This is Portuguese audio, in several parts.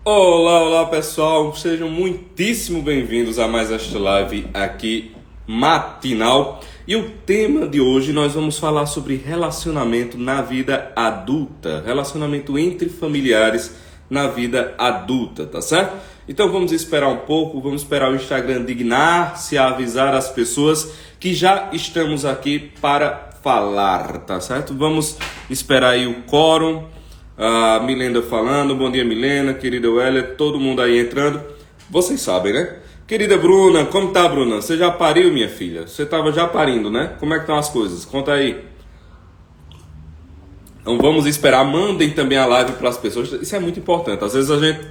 Olá pessoal, sejam muitíssimo bem-vindos a mais esta live aqui matinal. E o tema de hoje nós vamos falar sobre relacionamento na vida adulta, relacionamento entre familiares na vida adulta, tá certo? Então vamos esperar um pouco, vamos esperar o Instagram dignar-se a avisar as pessoas que já estamos aqui para falar, tá certo? Vamos esperar aí o quórum. A Milena falando, bom dia Milena, querida Weller, todo mundo aí entrando. Vocês sabem, né? Querida Bruna, como tá, Bruna? Você já pariu, minha filha? Você tava já parindo, né? Como é que estão as coisas? Conta aí. Então vamos esperar, mandem também a live para as pessoas. Isso é muito importante. Às vezes a gente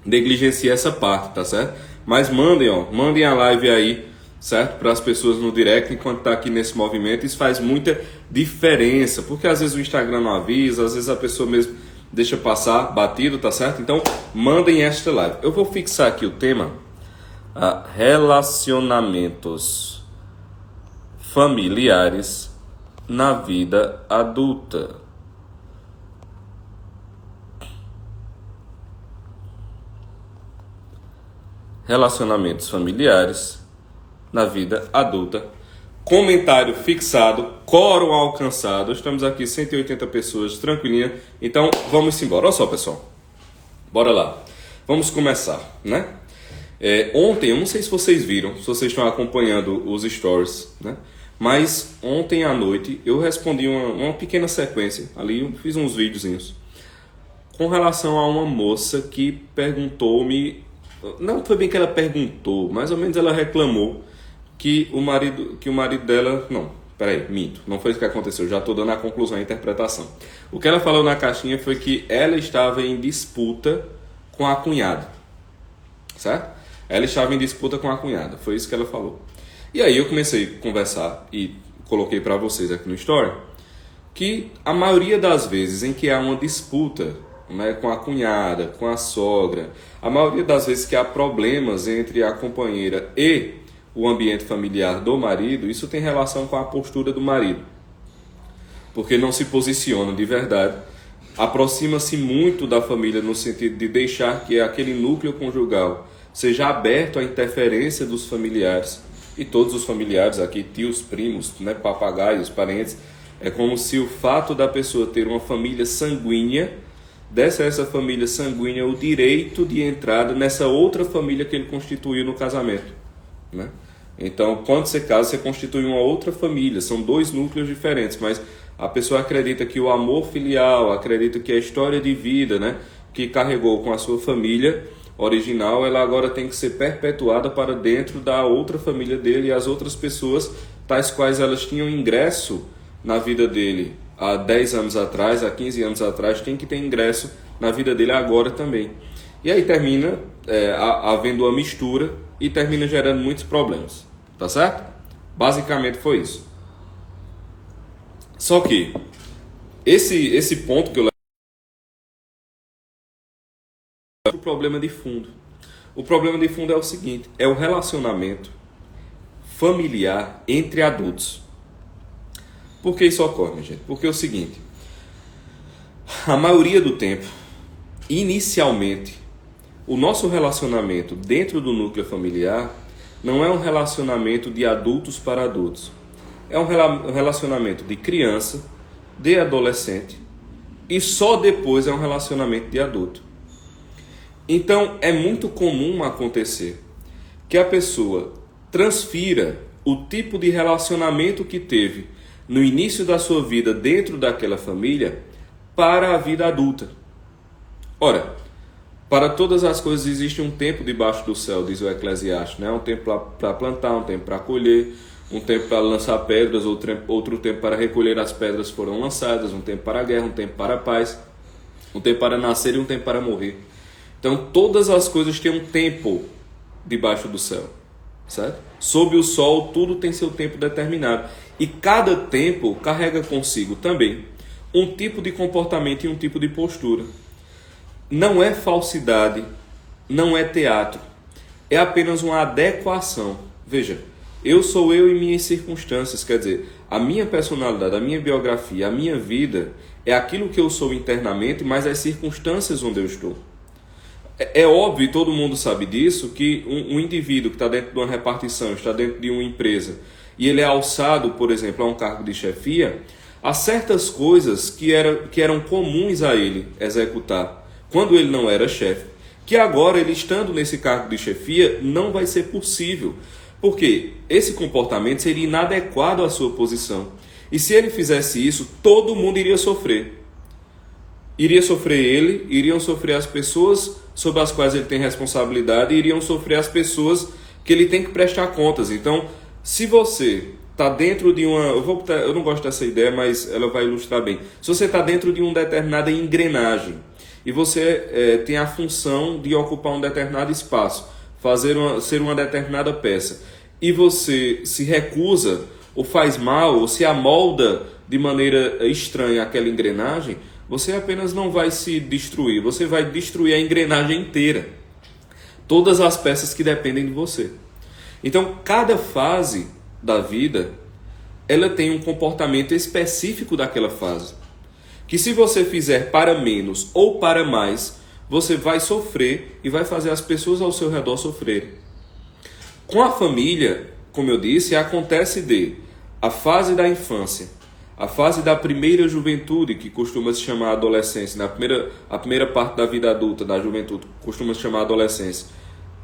negligencia essa parte, tá certo? Mas mandem a live aí, certo? Para as pessoas no direct enquanto tá aqui nesse movimento. Isso faz muita diferença, porque às vezes o Instagram não avisa, às vezes a pessoa mesmo deixa passar batido, tá certo? Então mandem esta live. Eu vou fixar aqui o tema relacionamentos familiares na vida adulta. Relacionamentos familiares na vida adulta. Comentário fixado, quórum alcançado. Estamos aqui 180 pessoas, tranquilinha. Então vamos embora. Olha só, pessoal. Bora lá. Vamos começar, né? Ontem, eu não sei se vocês viram, se vocês estão acompanhando os stories, né? Mas ontem à noite eu respondi uma pequena sequência ali, eu fiz uns videozinhos com relação a uma moça que perguntou-me. Não foi bem que ela perguntou, mais ou menos ela reclamou que o marido dela... Não, peraí, minto. Não foi isso que aconteceu. Já estou dando a conclusão, a interpretação. O que ela falou na caixinha foi que ela estava em disputa com a cunhada. Certo? Ela estava em disputa com a cunhada. Foi isso que ela falou. E aí eu comecei a conversar e coloquei para vocês aqui no Story que a maioria das vezes em que há uma disputa, né, com a cunhada, com a sogra, a maioria das vezes que há problemas entre a companheira e o ambiente familiar do marido, isso tem relação com a postura do marido. Porque não se posiciona de verdade, aproxima-se muito da família no sentido de deixar que aquele núcleo conjugal seja aberto à interferência dos familiares. E todos os familiares aqui, tios, primos, né, papagaios, parentes, é como se o fato da pessoa ter uma família sanguínea desse a essa família sanguínea o direito de entrada nessa outra família que ele constituiu no casamento, né? Então, quando você casa, você constitui uma outra família, são dois núcleos diferentes, mas a pessoa acredita que o amor filial, acredita que a história de vida, né, que carregou com a sua família original, ela agora tem que ser perpetuada para dentro da outra família dele, e as outras pessoas, tais quais elas tinham ingresso na vida dele há 10 anos atrás, há 15 anos atrás, tem que ter ingresso na vida dele agora também. E aí termina havendo uma mistura e termina gerando muitos problemas, tá certo? Basicamente foi isso. Só que esse ponto que eu levo é o problema de fundo. O problema de fundo é o seguinte, é o relacionamento familiar entre adultos. Por que isso ocorre, minha gente? Porque é o seguinte, a maioria do tempo, inicialmente, o nosso relacionamento dentro do núcleo familiar não é um relacionamento de adultos para adultos. É um relacionamento de criança, de adolescente, e só depois é um relacionamento de adulto. Então é muito comum acontecer que a pessoa transfira o tipo de relacionamento que teve no início da sua vida dentro daquela família para a vida adulta. Ora, para todas as coisas existe um tempo debaixo do céu, diz o Eclesiastes, né? Um tempo para plantar, um tempo para colher, um tempo para lançar pedras, outro tempo para recolher as pedras foram lançadas, um tempo para a guerra, um tempo para a paz, um tempo para nascer e um tempo para morrer. Então todas as coisas têm um tempo debaixo do céu, certo? Sob o sol tudo tem seu tempo determinado. E cada tempo carrega consigo também um tipo de comportamento e um tipo de postura. Não é falsidade, não é teatro, é apenas uma adequação. Veja, eu sou eu e minhas circunstâncias, quer dizer, a minha personalidade, a minha biografia, a minha vida é aquilo que eu sou internamente, mas as circunstâncias onde eu estou. É óbvio, e todo mundo sabe disso, que um indivíduo que está dentro de uma repartição, está dentro de uma empresa, e ele é alçado, por exemplo, a um cargo de chefia, há certas coisas que eram comuns a ele executar quando ele não era chefe, que agora, ele estando nesse cargo de chefia, não vai ser possível. Porque esse comportamento seria inadequado à sua posição. E se ele fizesse isso, todo mundo iria sofrer. Iria sofrer ele, iriam sofrer as pessoas sobre as quais ele tem responsabilidade, e iriam sofrer as pessoas que ele tem que prestar contas. Então, se você está dentro de uma... Eu não gosto dessa ideia, mas ela vai ilustrar bem. Se você está dentro de uma determinada engrenagem, e você tem a função de ocupar um determinado espaço, ser uma determinada peça, e você se recusa, ou faz mal, ou se amolda de maneira estranha aquela engrenagem, você apenas não vai se destruir, você vai destruir a engrenagem inteira. Todas as peças que dependem de você. Então, cada fase da vida, ela tem um comportamento específico daquela fase. Que se você fizer para menos ou para mais, você vai sofrer e vai fazer as pessoas ao seu redor sofrerem. Com a família, como eu disse, acontece a fase da infância, a fase da primeira juventude, que costuma se chamar adolescência, a primeira parte da vida adulta, da juventude, costuma se chamar adolescência.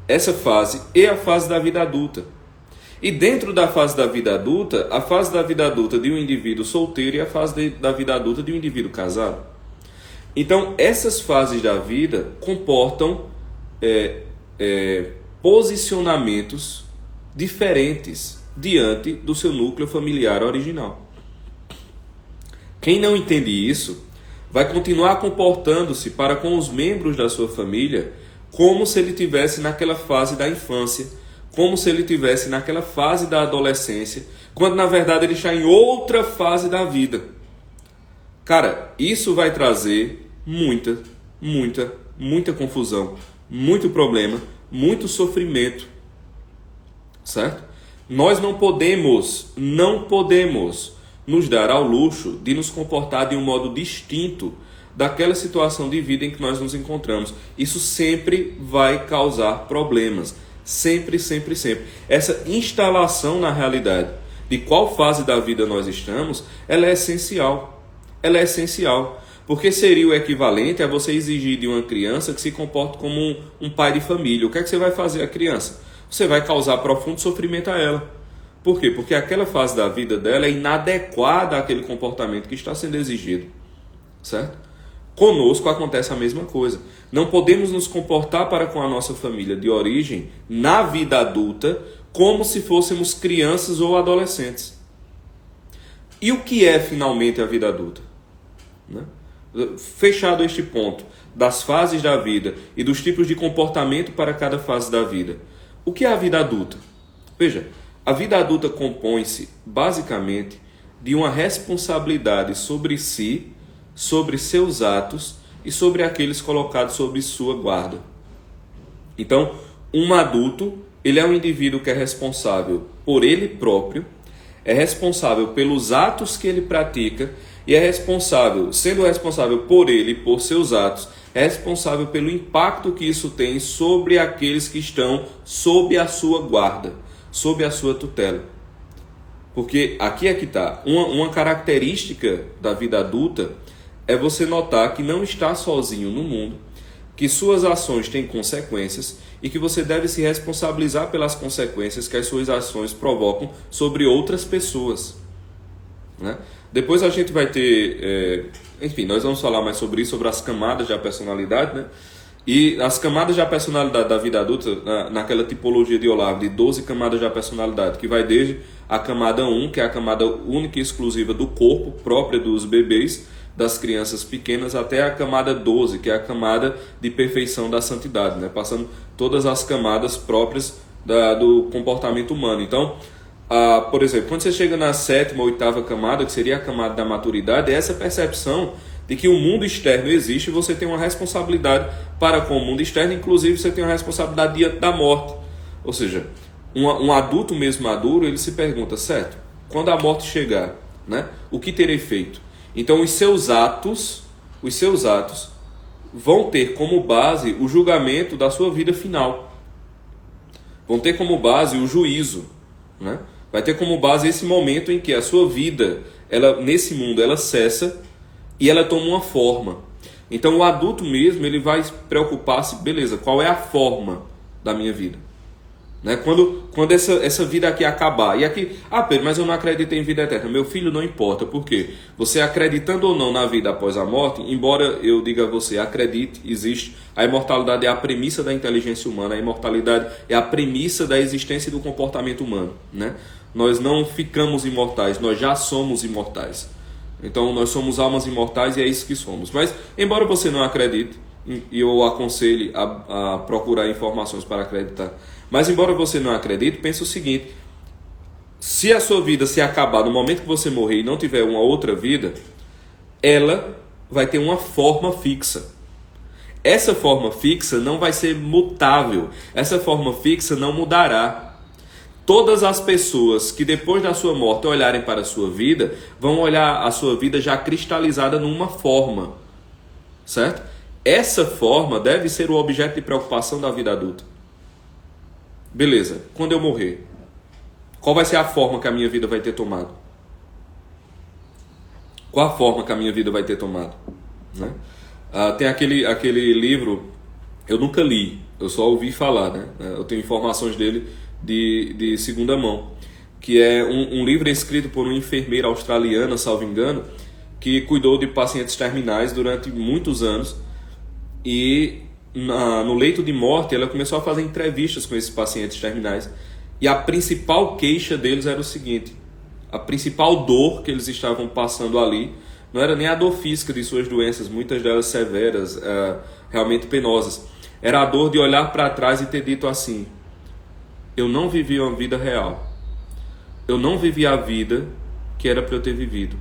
Essa fase e a fase da vida adulta. E dentro da fase da vida adulta, a fase da vida adulta de um indivíduo solteiro e a fase da vida adulta de um indivíduo casado. Então, essas fases da vida comportam posicionamentos diferentes diante do seu núcleo familiar original. Quem não entende isso vai continuar comportando-se para com os membros da sua família como se ele estivesse naquela fase da infância, como se ele estivesse naquela fase da adolescência, quando na verdade ele está em outra fase da vida. Cara, isso vai trazer muita confusão, muito problema, muito sofrimento, certo? Nós não podemos nos dar ao luxo de nos comportar de um modo distinto daquela situação de vida em que nós nos encontramos. Isso sempre vai causar problemas. Sempre. Essa instalação na realidade de qual fase da vida nós estamos, ela é essencial. Ela é essencial. Porque seria o equivalente a você exigir de uma criança que se comporte como um pai de família. O que é que você vai fazer à criança? Você vai causar profundo sofrimento a ela. Por quê? Porque aquela fase da vida dela é inadequada àquele comportamento que está sendo exigido. Certo? Conosco acontece a mesma coisa. Não podemos nos comportar para com a nossa família de origem, na vida adulta, como se fôssemos crianças ou adolescentes. E o que é finalmente a vida adulta? Né? Fechado este ponto das fases da vida e dos tipos de comportamento para cada fase da vida, o que é a vida adulta? Veja, a vida adulta compõe-se basicamente de uma responsabilidade sobre si, sobre seus atos e sobre aqueles colocados sob sua guarda. Então, um adulto, ele é um indivíduo que é responsável por ele próprio, é responsável pelos atos que ele pratica e é responsável, sendo responsável por ele e por seus atos, é responsável pelo impacto que isso tem sobre aqueles que estão sob a sua guarda, sob a sua tutela. Porque aqui é que está. Uma característica da vida adulta é você notar que não está sozinho no mundo, que suas ações têm consequências e que você deve se responsabilizar pelas consequências que as suas ações provocam sobre outras pessoas. Né? Depois a gente vai ter... enfim, nós vamos falar mais sobre isso, sobre as camadas da personalidade, né? E as camadas da personalidade da vida adulta, naquela tipologia de Olavo, de 12 camadas da personalidade, que vai desde a camada 1, que é a camada única e exclusiva do corpo, própria dos bebês, das crianças pequenas, até a camada 12, que é a camada de perfeição da santidade, né? Passando todas as camadas próprias do comportamento humano. Então, por exemplo, quando você chega na 7ª ou 8ª camada, que seria a camada da maturidade, é essa percepção de que o mundo externo existe e você tem uma responsabilidade para com o mundo externo, inclusive você tem uma responsabilidade diante da morte. Ou seja, um adulto mesmo maduro, ele se pergunta, certo, quando a morte chegar, né, o que terei feito? Então os seus atos vão ter como base o julgamento da sua vida final. Vão ter como base o juízo, né? Vai ter como base esse momento em que a sua vida, ela, nesse mundo, ela cessa e ela toma uma forma. Então o adulto mesmo, ele vai preocupar-se, beleza, qual é a forma da minha vida? Né? Quando essa vida aqui acabar, e aqui, Pedro, mas eu não acredito em vida eterna. Meu filho, não importa, por quê? Você acreditando ou não na vida após a morte, embora eu diga a você, acredite, existe, a imortalidade é a premissa da inteligência humana, a imortalidade é a premissa da existência do comportamento humano, né? Nós não ficamos imortais, nós já somos imortais. Então nós somos almas imortais e é isso que somos. Mas, embora você não acredite, e eu aconselho a procurar informações para acreditar, mas embora você não acredite, pense o seguinte: se a sua vida se acabar no momento que você morrer e não tiver uma outra vida, ela vai ter uma forma fixa. Essa forma fixa não vai ser mutável, essa forma fixa não mudará. Todas as pessoas que depois da sua morte olharem para a sua vida, vão olhar a sua vida já cristalizada numa forma, certo? Essa forma deve ser o objeto de preocupação da vida adulta. Beleza, quando eu morrer, qual vai ser a forma que a minha vida vai ter tomado? Qual a forma que a minha vida vai ter tomado? Né? Tem aquele livro, eu nunca li, eu só ouvi falar, né? Eu tenho informações dele de segunda mão, que é um livro escrito por uma enfermeira australiana, salvo engano, que cuidou de pacientes terminais durante muitos anos, e no leito de morte ela começou a fazer entrevistas com esses pacientes terminais, e a principal queixa deles era o seguinte: a principal dor que eles estavam passando ali não era nem a dor física de suas doenças, muitas delas severas, realmente penosas, era a dor de olhar para trás e ter dito assim: eu não vivi uma vida real, eu não vivi a vida que era para eu ter vivido,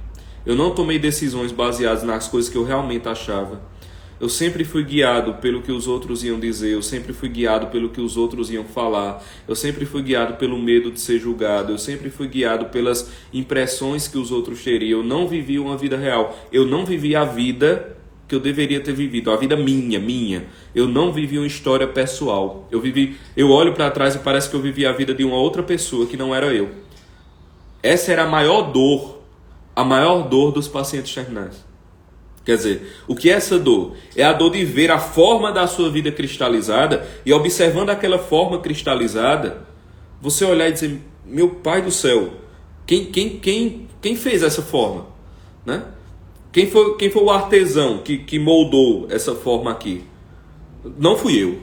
eu não tomei decisões baseadas nas coisas que eu realmente achava, eu sempre fui guiado pelo que os outros iam dizer, eu sempre fui guiado pelo que os outros iam falar, eu sempre fui guiado pelo medo de ser julgado, eu sempre fui guiado pelas impressões que os outros teriam, eu não vivi uma vida real, eu não vivi a vida que eu deveria ter vivido, a vida minha. Eu não vivi uma história pessoal. Eu olho para trás e parece que eu vivi a vida de uma outra pessoa que não era eu. Essa era a maior dor dos pacientes terminais. Quer dizer, o que é essa dor? É a dor de ver a forma da sua vida cristalizada e, observando aquela forma cristalizada, você olhar e dizer: meu pai do céu, quem fez essa forma? Né? Quem foi o artesão que moldou essa forma aqui? Não fui eu.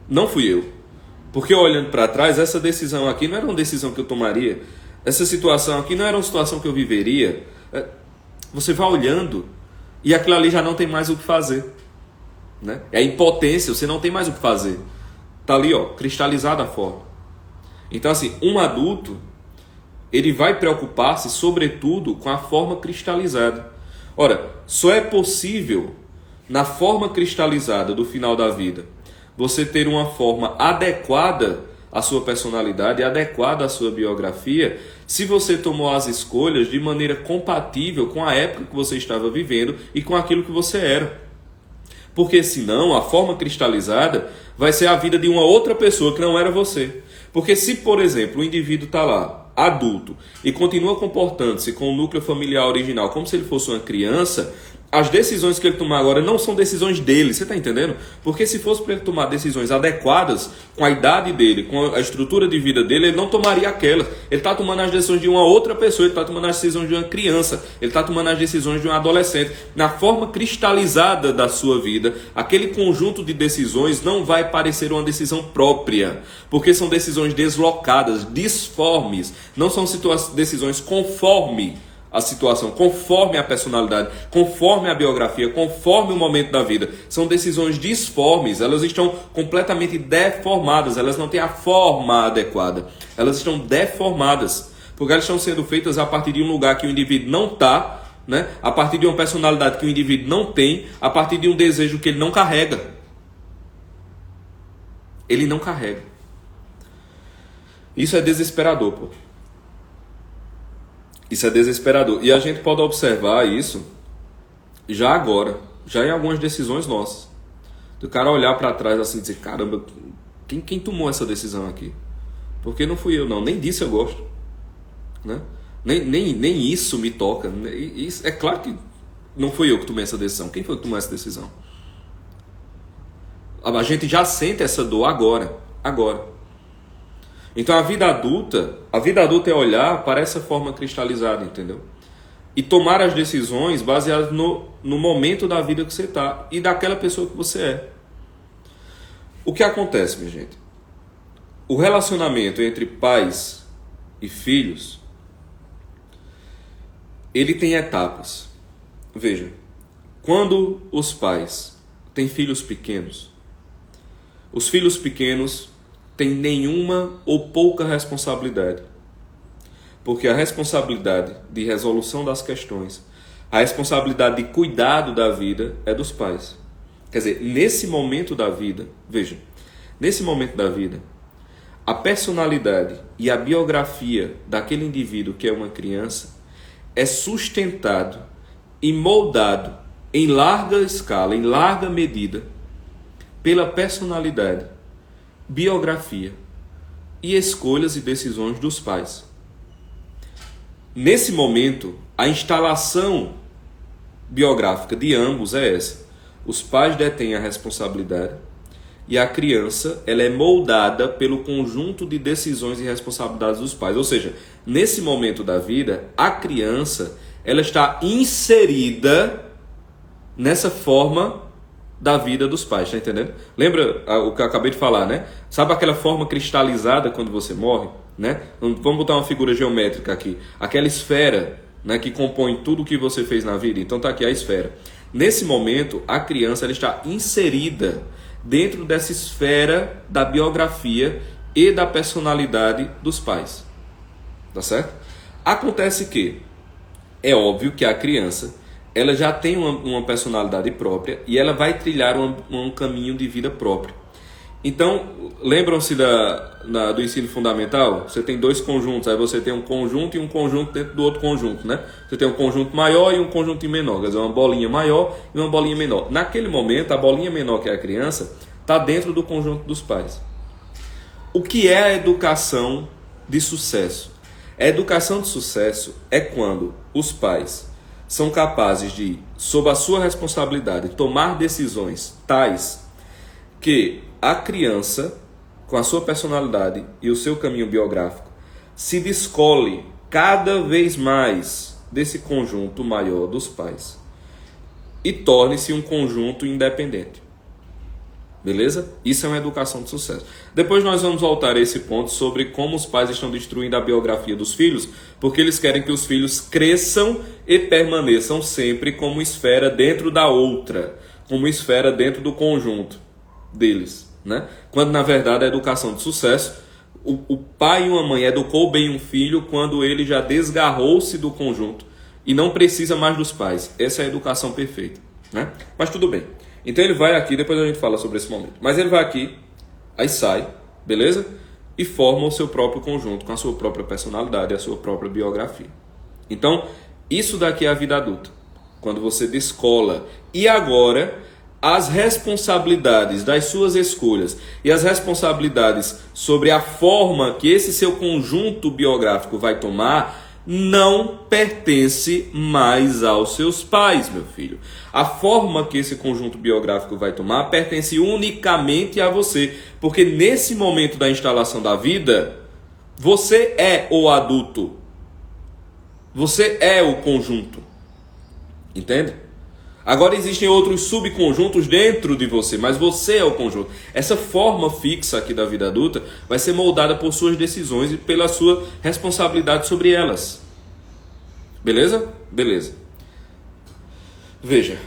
Não fui eu. Porque olhando para trás, essa decisão aqui não era uma decisão que eu tomaria. Essa situação aqui não era uma situação que eu viveria. Você vai olhando e aquilo ali já não tem mais o que fazer. Né? É a impotência, você não tem mais o que fazer. Está ali, cristalizada a forma. Então assim, um adulto, ele vai preocupar-se sobretudo com a forma cristalizada. Ora, só é possível, na forma cristalizada do final da vida, você ter uma forma adequada à sua personalidade, adequada à sua biografia, se você tomou as escolhas de maneira compatível com a época que você estava vivendo e com aquilo que você era. Porque senão, a forma cristalizada vai ser a vida de uma outra pessoa que não era você. Porque se, por exemplo, o indivíduo está lá, adulto, e continua comportando-se com o núcleo familiar original como se ele fosse uma criança, as decisões que ele tomar agora não são decisões dele, você está entendendo? Porque se fosse para ele tomar decisões adequadas com a idade dele, com a estrutura de vida dele, ele não tomaria aquelas. Ele está tomando as decisões de uma outra pessoa, ele está tomando as decisões de uma criança, ele está tomando as decisões de um adolescente. Na forma cristalizada da sua vida, aquele conjunto de decisões não vai parecer uma decisão própria, porque são decisões deslocadas, disformes, não são decisões conforme a situação, conforme a personalidade, conforme a biografia, conforme o momento da vida. São decisões disformes, elas estão completamente deformadas, elas não têm a forma adequada, elas estão deformadas, porque elas estão sendo feitas a partir de um lugar que o indivíduo não está, né? A partir de uma personalidade que o indivíduo não tem, a partir de um desejo que ele não carrega. Ele não carrega. Isso é desesperador, pô. Isso é desesperador. E a gente pode observar isso já agora, já em algumas decisões nossas. Do cara olhar para trás assim e dizer, caramba, quem tomou essa decisão aqui? Porque não fui eu, não. Nem disso eu gosto. Né? Nem isso me toca. Isso, é claro que não fui eu que tomei essa decisão. Quem foi que tomou essa decisão? A gente já sente essa dor agora. Então a vida adulta é olhar para essa forma cristalizada, entendeu? E tomar as decisões baseadas no momento da vida que você está e daquela pessoa que você é. O que acontece, minha gente? O relacionamento entre pais e filhos, ele tem etapas. Veja, quando os pais têm filhos pequenos, os filhos pequenos têm nenhuma ou pouca responsabilidade. Porque a responsabilidade de resolução das questões, a responsabilidade de cuidado da vida é dos pais. Quer dizer, nesse momento da vida, veja, nesse momento da vida, a personalidade e a biografia daquele indivíduo que é uma criança é sustentado e moldado em larga escala, em larga medida, pela personalidade, biografia e escolhas e decisões dos pais. Nesse momento, a instalação biográfica de ambos é essa. Os pais detêm a responsabilidade e a criança ela é moldada pelo conjunto de decisões e responsabilidades dos pais. Ou seja, nesse momento da vida, a criança ela está inserida nessa forma da vida dos pais, tá entendendo? Lembra o que eu acabei de falar, né? Sabe aquela forma cristalizada quando você morre, né? Vamos botar uma figura geométrica aqui. Aquela esfera, né, que compõe tudo o que você fez na vida. Então tá aqui a esfera. Nesse momento, a criança ela está inserida dentro dessa esfera da biografia e da personalidade dos pais. Tá certo? Acontece que é óbvio que a criança ela já tem uma personalidade própria e ela vai trilhar um caminho de vida próprio. Então, lembram-se do ensino fundamental? Você tem dois conjuntos, aí você tem um conjunto e um conjunto dentro do outro conjunto, né? Você tem um conjunto maior e um conjunto menor, quer dizer, uma bolinha maior e uma bolinha menor. Naquele momento, a bolinha menor, que é a criança, está dentro do conjunto dos pais. O que é a educação de sucesso? A educação de sucesso é quando os pais são capazes de, sob a sua responsabilidade, tomar decisões tais que a criança, com a sua personalidade e o seu caminho biográfico, se descole cada vez mais desse conjunto maior dos pais e torne-se um conjunto independente. Beleza? Isso é uma educação de sucesso. Depois nós vamos voltar a esse ponto sobre como os pais estão destruindo a biografia dos filhos, porque eles querem que os filhos cresçam e permaneçam sempre como esfera dentro da outra, como esfera dentro do conjunto deles, né? Quando na verdade a educação de sucesso, o pai e uma mãe educou bem um filho quando ele já desgarrou-se do conjunto e não precisa mais dos pais. Essa é a educação perfeita, né? Mas tudo bem. Então ele vai aqui, depois a gente fala sobre esse momento. Mas ele vai aqui, aí sai, beleza? E forma o seu próprio conjunto, com a sua própria personalidade, a sua própria biografia. Então, isso daqui é a vida adulta. Quando você descola. E agora, as responsabilidades das suas escolhas e as responsabilidades sobre a forma que esse seu conjunto biográfico vai tomar não pertence mais aos seus pais, meu filho. A forma que esse conjunto biográfico vai tomar pertence unicamente a você, porque nesse momento da instalação da vida, você é o adulto. Você é o conjunto. Entende? Agora existem outros subconjuntos dentro de você, mas você é o conjunto. Essa forma fixa aqui da vida adulta vai ser moldada por suas decisões e pela sua responsabilidade sobre elas. Beleza? Beleza. Veja,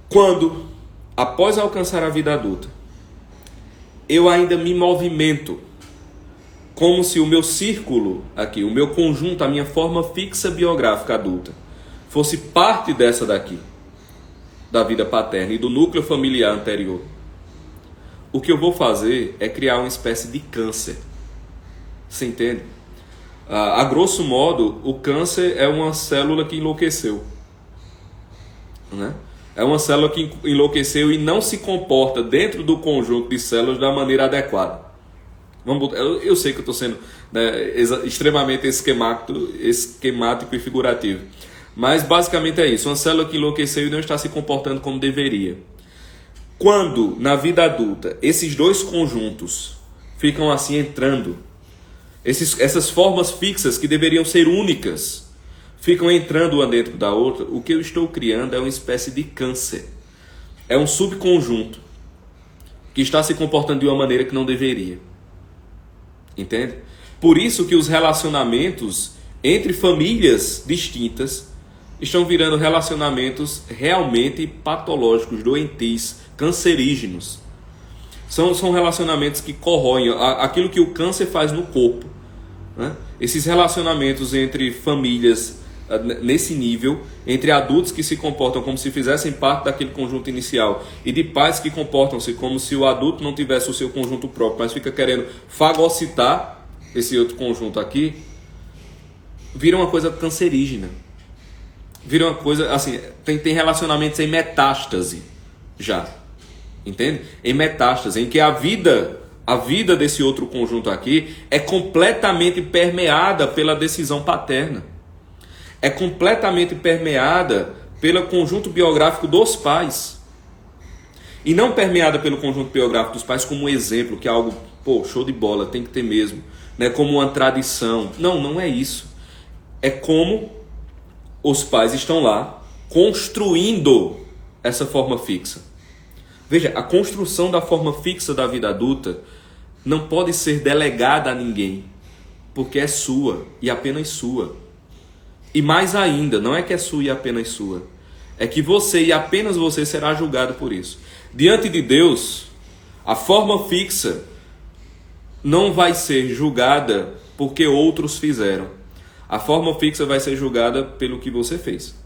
quando, após alcançar a vida adulta, eu ainda me movimento como se o meu círculo aqui, o meu conjunto, a minha forma fixa biográfica adulta, fosse parte dessa daqui, da vida paterna e do núcleo familiar anterior. O que eu vou fazer é criar uma espécie de câncer. Você entende? A grosso modo, o câncer é uma célula que enlouqueceu, né? É uma célula que enlouqueceu e não se comporta dentro do conjunto de células da maneira adequada. Eu sei que eu estou sendo, né, extremamente esquemático e figurativo. Mas basicamente é isso. Uma célula que enlouqueceu e não está se comportando como deveria. Quando, na vida adulta, esses dois conjuntos ficam assim entrando, essas formas fixas que deveriam ser únicas, ficam entrando uma dentro da outra, o que eu estou criando é uma espécie de câncer. É um subconjunto que está se comportando de uma maneira que não deveria. Entende? Por isso que os relacionamentos entre famílias distintas estão virando relacionamentos realmente patológicos, doentios, cancerígenos. São relacionamentos que corroem aquilo que o câncer faz no corpo, né? Esses relacionamentos entre famílias nesse nível, entre adultos que se comportam como se fizessem parte daquele conjunto inicial e de pais que comportam-se como se o adulto não tivesse o seu conjunto próprio, mas fica querendo fagocitar esse outro conjunto aqui, vira uma coisa cancerígena. Vira uma coisa assim, tem relacionamentos em metástase já. Entende? Em metástase, em que a vida desse outro conjunto aqui é completamente permeada pela decisão paterna. É completamente permeada pelo conjunto biográfico dos pais. E não permeada pelo conjunto biográfico dos pais como um exemplo, que é algo, show de bola, tem que ter mesmo, né? Como uma tradição. Não é isso. É como os pais estão lá construindo essa forma fixa. Veja, a construção da forma fixa da vida adulta não pode ser delegada a ninguém, porque é sua e apenas sua. E mais ainda, não é que é sua e apenas sua, é que você e apenas você será julgado por isso. Diante de Deus, a forma fixa não vai ser julgada porque outros fizeram. A forma fixa vai ser julgada pelo que você fez.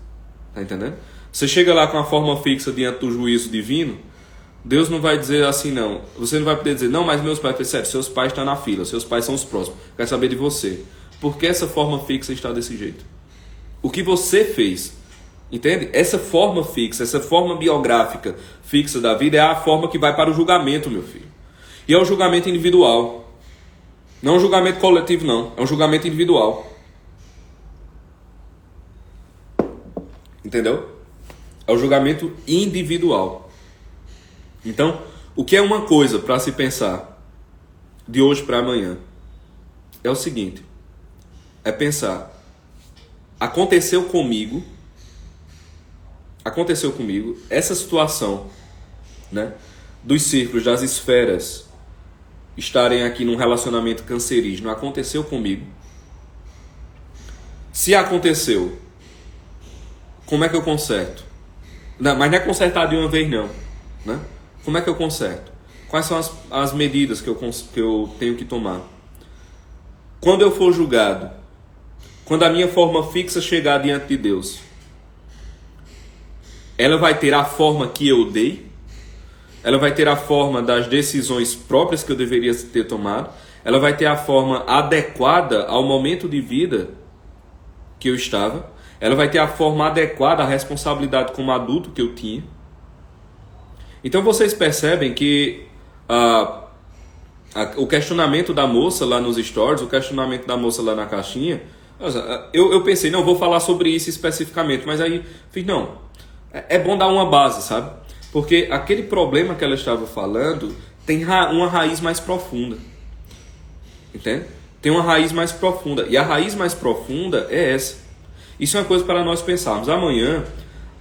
Tá entendendo? Você chega lá com a forma fixa diante do juízo divino, Deus não vai dizer assim, não. Você não vai poder dizer, não, mas meus pais, sério, seus pais estão na fila, seus pais são os próximos. Quero saber de você. Por que essa forma fixa está desse jeito? O que você fez, entende? Essa forma fixa, essa forma biográfica fixa da vida é a forma que vai para o julgamento, meu filho. E é um julgamento individual. Não é um julgamento coletivo, não. É um julgamento individual. Entendeu? É um julgamento individual. Então, o que é uma coisa para se pensar de hoje para amanhã? É o seguinte, é pensar, aconteceu comigo essa situação, né, dos círculos, das esferas estarem aqui num relacionamento cancerígeno, aconteceu comigo? Se aconteceu, como é que eu conserto? Não, mas não é consertar de uma vez não, né? Como é que eu conserto? Quais são as medidas que eu tenho que tomar? Quando eu for julgado, quando a minha forma fixa chegar diante de Deus, ela vai ter a forma que eu dei? Ela vai ter a forma das decisões próprias que eu deveria ter tomado? Ela vai ter a forma adequada ao momento de vida que eu estava? Ela vai ter a forma adequada à responsabilidade como adulto que eu tinha? Então vocês percebem que o questionamento da moça lá nos stories, o questionamento da moça lá na caixinha, eu pensei, não, vou falar sobre isso especificamente, mas aí fiz, não, é bom dar uma base, sabe? Porque aquele problema que ela estava falando tem uma raiz mais profunda, entende? Tem uma raiz mais profunda, e a raiz mais profunda é essa. Isso é uma coisa para nós pensarmos. Amanhã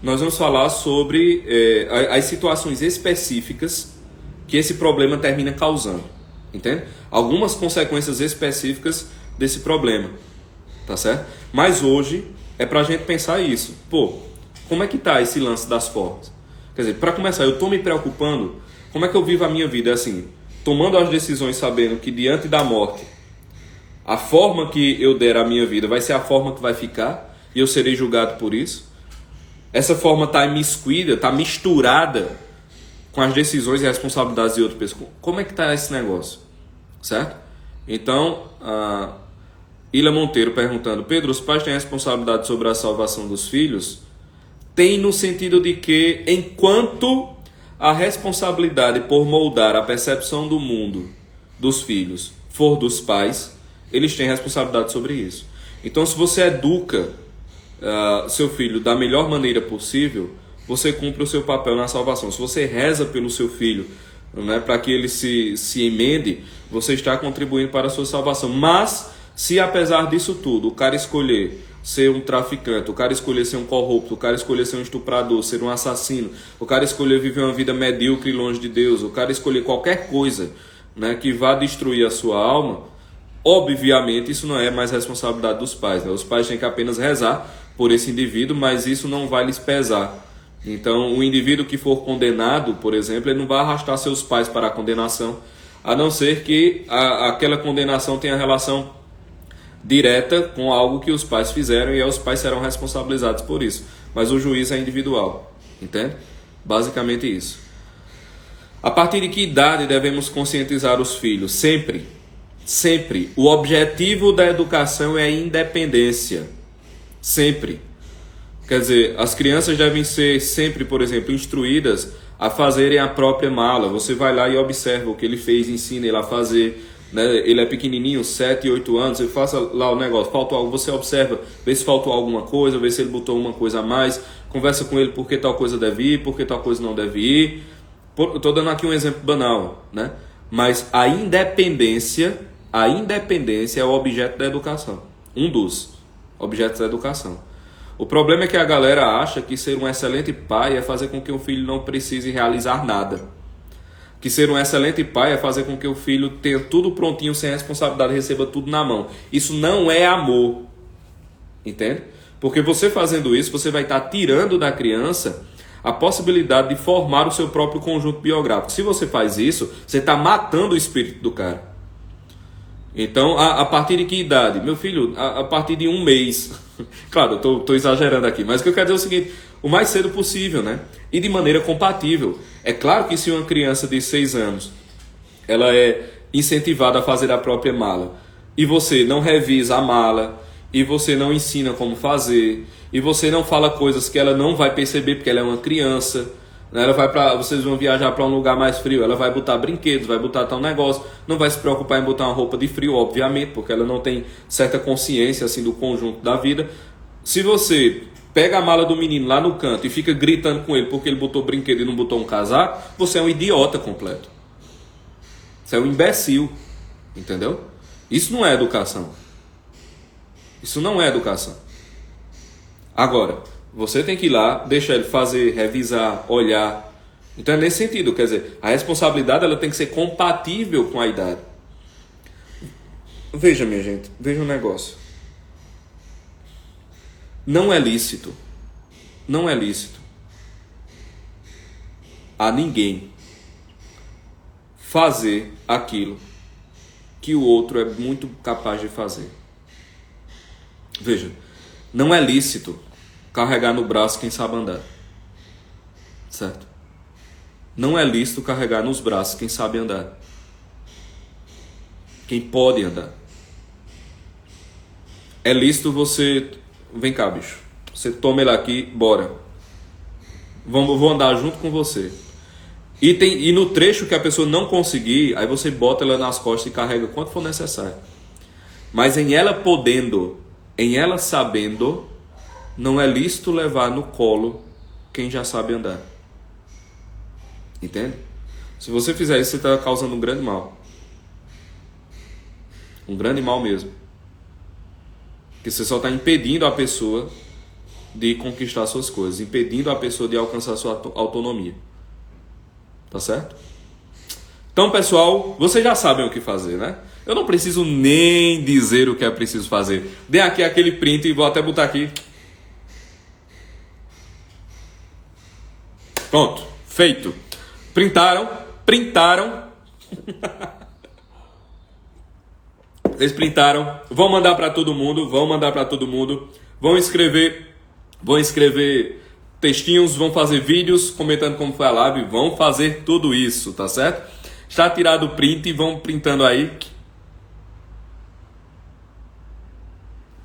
nós vamos falar sobre as situações específicas que esse problema termina causando, entende? Algumas consequências específicas desse problema, tá certo? Mas hoje é pra gente pensar isso. Como é que tá esse lance das formas? Quer dizer, para começar, eu estou me preocupando, como é que eu vivo a minha vida? Assim, tomando as decisões sabendo que diante da morte, a forma que eu der a minha vida vai ser a forma que vai ficar e eu serei julgado por isso. Essa forma está imiscuída, está misturada com as decisões e responsabilidades de outras pessoas. Como é que está esse negócio? Certo? Então, a Ilha Monteiro perguntando, Pedro, os pais têm responsabilidade sobre a salvação dos filhos? Tem no sentido de que, enquanto a responsabilidade por moldar a percepção do mundo dos filhos for dos pais, eles têm responsabilidade sobre isso. Então, se você educa seu filho da melhor maneira possível, você cumpre o seu papel na salvação. Se você reza pelo seu filho, né, para que ele se emende, você está contribuindo para a sua salvação. Mas, se apesar disso tudo, o cara escolher ser um traficante, o cara escolher ser um corrupto, o cara escolher ser um estuprador, ser um assassino, o cara escolher viver uma vida medíocre longe de Deus, o cara escolher qualquer coisa, né, que vá destruir a sua alma, obviamente isso não é mais responsabilidade dos pais, né? Os pais têm que apenas rezar por esse indivíduo, mas isso não vai lhes pesar. Então, o indivíduo que for condenado, por exemplo, ele não vai arrastar seus pais para a condenação, a não ser que aquela condenação tenha relação direta com algo que os pais fizeram, e aí os pais serão responsabilizados por isso. Mas o juiz é individual, entende? Basicamente isso. A partir de que idade devemos conscientizar os filhos? Sempre. Sempre. O objetivo da educação é a independência. Sempre. Quer dizer, as crianças devem ser sempre, por exemplo, instruídas a fazerem a própria mala. Você vai lá e observa o que ele fez, ensina ele a fazer, né? Ele é pequenininho, 7, 8 anos, ele faça lá o negócio, faltou algo, você observa, vê se faltou alguma coisa, vê se ele botou uma coisa a mais, conversa com ele por que tal coisa deve ir, por que tal coisa não deve ir. Estou dando aqui um exemplo banal, né? Mas a independência é o objeto da educação, um dos objetos da educação. O problema é que a galera acha que ser um excelente pai é fazer com que o filho não precise realizar nada. Que ser um excelente pai é fazer com que o filho tenha tudo prontinho, sem responsabilidade, receba tudo na mão. Isso não é amor. Entende? Porque você fazendo isso, você vai estar tirando da criança a possibilidade de formar o seu próprio conjunto biográfico. Se você faz isso, você está matando o espírito do cara. Então, a partir de que idade? Meu filho, a partir de 1 mês. Claro, eu estou exagerando aqui, mas o que eu quero dizer é o seguinte: o mais cedo possível, né? E de maneira compatível. É claro que se uma criança de 6 anos ela é incentivada a fazer a própria mala, e você não revisa a mala, e você não ensina como fazer, e você não fala coisas que ela não vai perceber porque ela é uma criança, né? Vocês vão viajar para um lugar mais frio, ela vai botar brinquedos, vai botar tal negócio, não vai se preocupar em botar uma roupa de frio, obviamente, porque ela não tem certa consciência assim do conjunto da vida. Se você pega a mala do menino lá no canto e fica gritando com ele porque ele botou brinquedo e não botou um casaco, você é um idiota completo. Você é um imbecil, entendeu? Isso não é educação. Isso não é educação. Agora, você tem que ir lá, deixar ele fazer, revisar, olhar. Então é nesse sentido, quer dizer, a responsabilidade ela tem que ser compatível com a idade. Veja, minha gente, veja um negócio. Não é lícito a ninguém fazer aquilo que o outro é muito capaz de fazer. Veja, não é lícito carregar no braço quem sabe andar, certo? Não é lícito carregar nos braços quem sabe andar, quem pode andar. É lícito você... Vem cá, bicho. Você toma ele aqui, bora. Vou andar junto com você. E no trecho que a pessoa não conseguir, aí você bota ela nas costas e carrega quanto for necessário. Mas em ela podendo, em ela sabendo, não é lícito levar no colo quem já sabe andar. Entende? Se você fizer isso, você está causando um grande mal. Um grande mal mesmo. Porque você só está impedindo a pessoa de conquistar suas coisas, impedindo a pessoa de alcançar sua autonomia. Tá certo? Então, pessoal, vocês já sabem o que fazer, né? Eu não preciso nem dizer o que é preciso fazer. Dê aqui aquele print e vou até botar aqui. Pronto, feito. Printaram. Eles printaram, vão mandar para todo mundo, vão escrever textinhos, vão fazer vídeos comentando como foi a live, vão fazer tudo isso, tá certo? Está tirado o print e vão printando aí.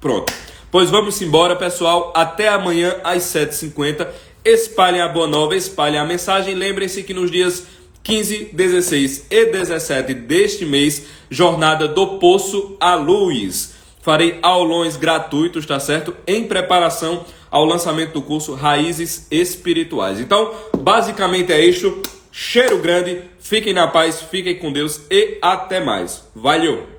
Pronto. Pois vamos embora, pessoal. Até amanhã às 7h50. Espalhem a boa nova, espalhem a mensagem. Lembrem-se que nos dias 15, 16 e 17 deste mês, Jornada do Poço à Luz. Farei aulões gratuitos, tá certo? Em preparação ao lançamento do curso Raízes Espirituais. Então, basicamente é isso. Cheiro grande, fiquem na paz, fiquem com Deus e até mais. Valeu!